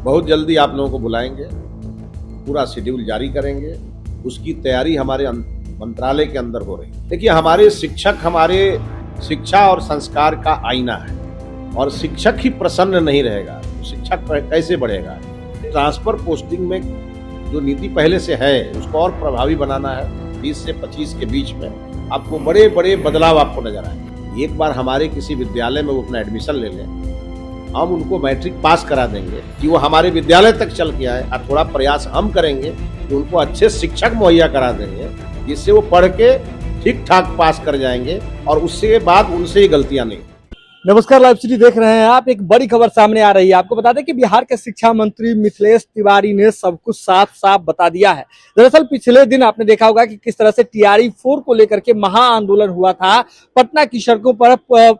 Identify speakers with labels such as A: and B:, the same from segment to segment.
A: बहुत जल्दी आप लोगों को बुलाएंगे, पूरा शेड्यूल जारी करेंगे। उसकी तैयारी हमारे मंत्रालय के अंदर हो रही है। देखिए, हमारे शिक्षक हमारे शिक्षा और संस्कार का आईना है, और शिक्षक ही प्रसन्न नहीं रहेगा तो शिक्षक कैसे बढ़ेगा। ट्रांसफर पोस्टिंग में जो नीति पहले से है उसको और प्रभावी बनाना है। 20 से 25 के बीच में आपको बड़े बड़े बदलाव आपको नजर आएंगे। एक बार हमारे किसी विद्यालय में वो अपना एडमिशन ले लें, हम उनको मैट्रिक पास करा देंगे कि वो हमारे विद्यालय तक चल के आए, और थोड़ा प्रयास हम करेंगे कि उनको अच्छे शिक्षक मुहैया करा देंगे, जिससे वो पढ़ के ठीक ठाक पास कर जाएंगे और उसके बाद उनसे ही गलतियां नहीं।
B: नमस्कार, लाइव सिटी देख रहे हैं आप। एक बड़ी खबर सामने आ रही है। आपको बता दें कि बिहार के शिक्षा मंत्री मिथिलेश तिवारी ने सब कुछ साफ साफ बता दिया है। दरअसल पिछले दिन आपने देखा होगा कि किस तरह से टीआरई 4 को लेकर के महा आंदोलन हुआ था। पटना की सड़कों पर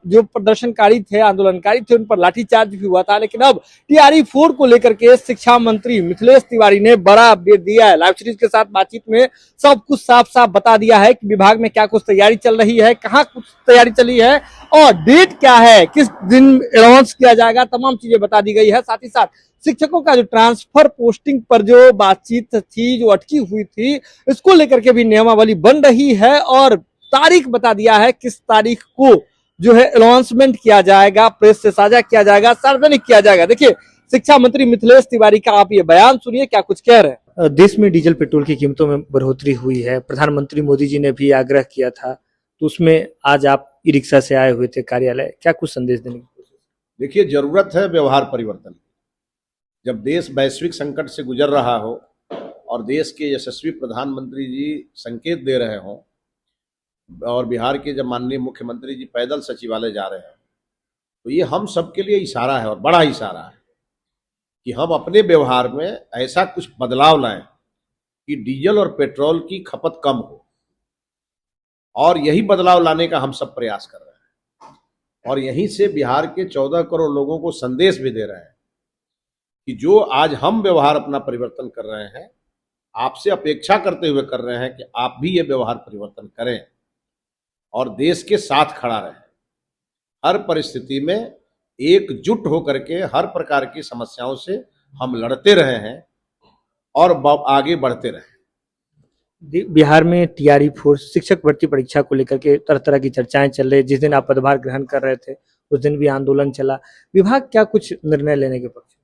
B: जो प्रदर्शनकारी थे, आंदोलनकारी थे, उन पर लाठीचार्ज भी हुआ था। लेकिन अब टीआरई 4 को लेकर के शिक्षा मंत्री मिथिलेश तिवारी ने बड़ा अपडेट दिया है। लाइव सिटी के साथ बातचीत में सब कुछ साफ साफ बता दिया है कि विभाग में क्या कुछ तैयारी चल रही है, कहाँ कुछ तैयारी चली है और डेट क्या है, किस दिन अनाउंस किया जाएगा, तमाम चीजें बता दी गई है। साथ ही साथ शिक्षकों का जो ट्रांसफर पोस्टिंग पर जो बातचीत थी, जो अटकी हुई थी, इसको लेकर के भी नियमावली बन रही है और तारीख बता दिया है किस तारीख को जो है अनाउंसमेंट किया जाएगा, प्रेस से साझा किया जाएगा, सार्वजनिक किया जाएगा। देखिए, शिक्षा मंत्री मिथिलेश तिवारी का आप ये बयान सुनिए, क्या कुछ कह रहे हैं।
C: देश में डीजल पेट्रोल की कीमतों में बढ़ोतरी हुई है। प्रधानमंत्री मोदी जी ने भी आग्रह किया था, तो उसमें आज आप ई रिक्शा से आए हुए थे कार्यालय, क्या कुछ संदेश देने की कोशिश?
A: देखिए, जरूरत है व्यवहार परिवर्तन। जब देश वैश्विक संकट से गुजर रहा हो और देश के यशस्वी प्रधानमंत्री जी संकेत दे रहे हों और बिहार के जब माननीय मुख्यमंत्री जी पैदल सचिवालय जा रहे हैं, तो ये हम सबके लिए इशारा है और बड़ा इशारा है कि हम अपने व्यवहार में ऐसा कुछ बदलाव लाएं कि डीजल और पेट्रोल की खपत कम हो। और यही बदलाव लाने का हम सब प्रयास कर रहे हैं, और यहीं से बिहार के 14 करोड़ लोगों को संदेश भी दे रहे हैं कि जो आज हम व्यवहार अपना परिवर्तन कर रहे हैं, आपसे अपेक्षा करते हुए कर रहे हैं कि आप भी ये व्यवहार परिवर्तन करें और देश के साथ खड़ा रहें। हर परिस्थिति में एकजुट होकर के हर प्रकार की समस्याओं से हम लड़ते रहे हैं और आगे बढ़ते रहे।
C: बिहार में टीआरई 4 शिक्षक भर्ती परीक्षा को लेकर के तरह तरह की चर्चाएं चल रही है। जिस दिन आप पदभार ग्रहण कर रहे थे उस दिन भी आंदोलन चला। विभाग क्या कुछ निर्णय लेने के पक्ष?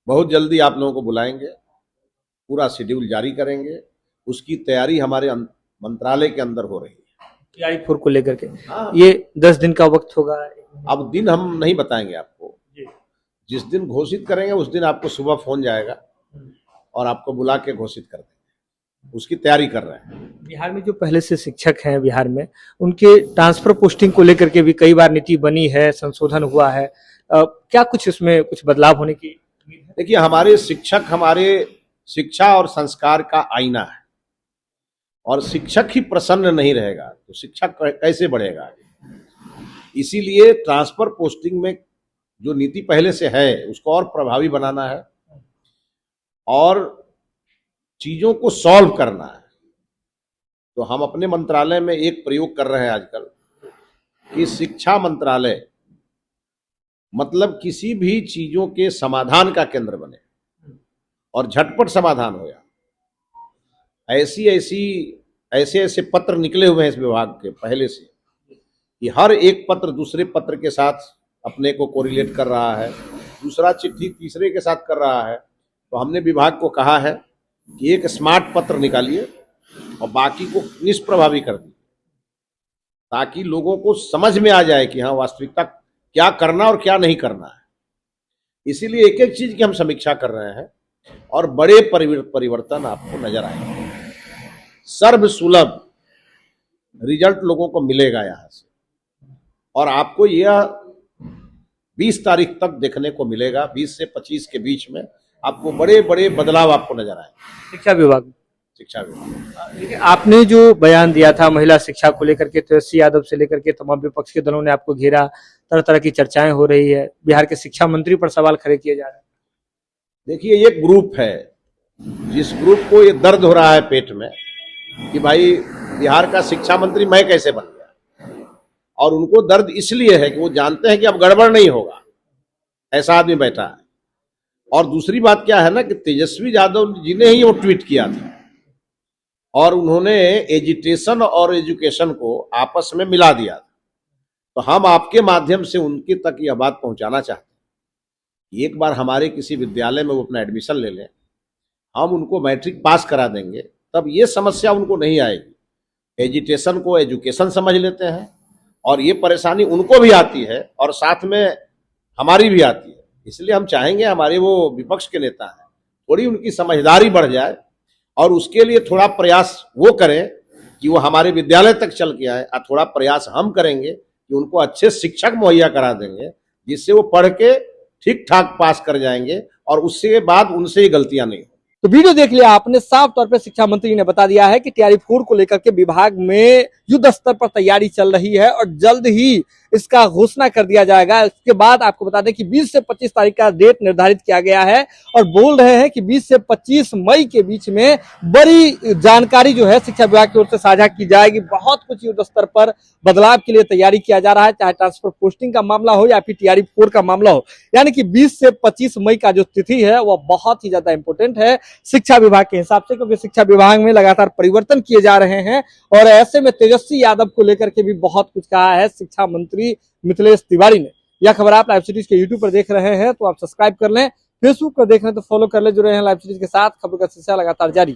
A: बहुत जल्दी आप लोगों को बुलाएंगे, पूरा शेड्यूल जारी करेंगे। उसकी तैयारी हमारे मंत्रालय के अंदर हो रही है।
C: टीआरई 4 को लेकर के ये 10 दिन का वक्त होगा।
A: अब दिन हम नहीं बताएंगे आपको, जिस दिन घोषित करेंगे उस दिन आपको सुबह फोन जाएगा और आपको बुला के घोषित कर देंगे। उसकी तैयारी कर रहे हैं।
C: बिहार में जो पहले से शिक्षक हैं बिहार में, उनके ट्रांसफर पोस्टिंग को लेकर के भी कई बार नीति बनी है, संशोधन हुआ है। क्या कुछ इसमें कुछ बदलाव होने की उम्मीद है?
A: देखिए, हमारे शिक्षक हमारे शिक्षा और संस्कार का आईना है, और शिक्षक ही प्रसन्न नहीं रहेगा तो शिक्षक कैसे बढ़ेगा। इसीलिए ट्रांसफर पोस्टिंग में जो नीति पहले से है उसको और प्रभावी बनाना है और चीजों को सॉल्व करना है। तो हम अपने मंत्रालय में एक प्रयोग कर रहे हैं आजकल कि शिक्षा मंत्रालय मतलब किसी भी चीजों के समाधान का केंद्र बने और झटपट समाधान हो। ऐसे पत्र निकले हुए हैं इस विभाग के पहले से कि हर एक पत्र दूसरे पत्र के साथ अपने को कोरिलेट कर रहा है, दूसरा चिट्ठी तीसरे के साथ कर रहा है। तो हमने विभाग को कहा है कि एक स्मार्ट पत्र निकालिए और बाकी को निष्प्रभावी कर दिए, ताकि लोगों को समझ में आ जाए कि हाँ, वास्तविकता क्या करना और क्या नहीं करना है। इसीलिए एक एक चीज की हम समीक्षा कर रहे हैं और बड़े परिवर्तन आपको नजर आएंगे। सर्वसुलभ रिजल्ट लोगों को मिलेगा यहाँ से, और आपको यह 20 तारीख तक देखने को मिलेगा। 20 से 25 के बीच में आपको बड़े बड़े बदलाव आपको नजर आएंगे।
C: शिक्षा विभाग आपने जो बयान दिया था महिला शिक्षा को लेकर के, तेजस्वी यादव से लेकर के तमाम विपक्ष के दलों ने आपको घेरा, तरह तरह की चर्चाएं हो रही है, बिहार के शिक्षा मंत्री पर सवाल खड़े किए जा रहे हैं।
A: देखिए, एक ग्रुप है जिस ग्रुप को ये दर्द हो रहा है पेट में कि भाई बिहार का शिक्षा मंत्री मैं कैसे बन गया, और उनको दर्द इसलिए है कि वो जानते हैं कि अब गड़बड़ नहीं होगा। ऐसा आदमी बैठा है। और दूसरी बात क्या है ना कि तेजस्वी यादव जी ने ही वो ट्वीट किया था और उन्होंने एजुटेशन और एजुकेशन को आपस में मिला दिया था। तो हम आपके माध्यम से उनके तक यह बात पहुंचाना चाहते हैं। एक बार हमारे किसी विद्यालय में वो अपना एडमिशन ले लें, हम उनको मैट्रिक पास करा देंगे, तब ये समस्या उनको नहीं आएगी। एजुटेशन को एजुकेशन समझ लेते हैं और ये परेशानी उनको भी आती है और साथ में हमारी भी आती है। इसलिए हम चाहेंगे, हमारे वो विपक्ष के नेता हैं, थोड़ी उनकी समझदारी बढ़ जाए और उसके लिए थोड़ा प्रयास वो करें कि वो हमारे विद्यालय तक चल के आए। और थोड़ा प्रयास हम करेंगे कि उनको अच्छे शिक्षक मुहैया करा देंगे, जिससे वो पढ़ के ठीक ठाक पास कर जाएंगे और उसके बाद उनसे ये गलतियां नहीं हो।
B: तो वीडियो देख लिया आपने, साफ तौर पे शिक्षा मंत्री ने बता दिया है कि टीआरई 4 को लेकर के विभाग में युद्ध स्तर पर तैयारी चल रही है और जल्द ही इसका घोषणा कर दिया जाएगा। इसके बाद आपको बता दें कि 20 से 25 तारीख का डेट निर्धारित किया गया है और बोल रहे हैं कि 20 से 25 मई के बीच में बड़ी जानकारी जो है शिक्षा विभाग की ओर से साझा की जाएगी। बहुत कुछ युद्ध स्तर पर बदलाव के लिए तैयारी किया जा रहा है, चाहे ट्रांसफर पोस्टिंग का मामला हो या फिर टीआरई 4 का मामला हो। यानी कि 20 से 25 मई का जो तिथि है वह बहुत ही ज्यादा इंपॉर्टेंट है शिक्षा विभाग के हिसाब से, क्योंकि शिक्षा विभाग में लगातार परिवर्तन किए जा रहे हैं और ऐसे में तेजस्वी यादव को लेकर के भी बहुत कुछ कहा है शिक्षा मंत्री मिथिलेश तिवारी ने। यह खबर आप लाइव सिटीज के यूट्यूब पर देख रहे हैं तो आप सब्सक्राइब कर लें, फेसबुक पर देख रहे हैं तो फॉलो कर लें। जुड़े हैं लाइव सिटीज के साथ, खबर का सिलसिला लगातार जारी।